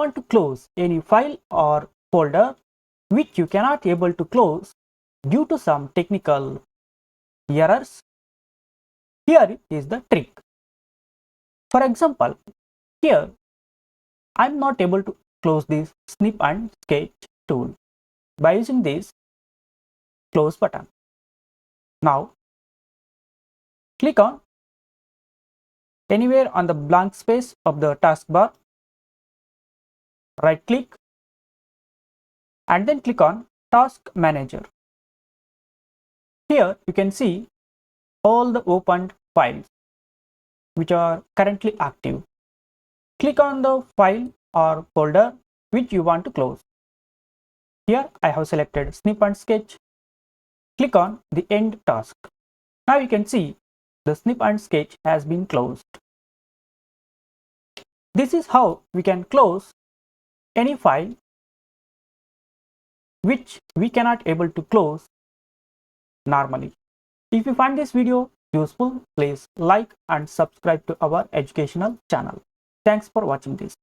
want to close any file or folder which you cannot able to close due to some technical errors, here is the trick. For example, here I am not able to close this snip and sketch tool by using this close button. Now click on anywhere on the blank space of the taskbar, right click and then click on Task Manager. Here you can see all the opened files which are currently active. Click on the file or folder which you want to close. Here I have selected snip and sketch. Click on the end task. Now you can see the snip and sketch has been closed. This is how we can close any file which we cannot able to close normally. If you find this video useful, please like and subscribe to our educational channel. Thanks for watching this.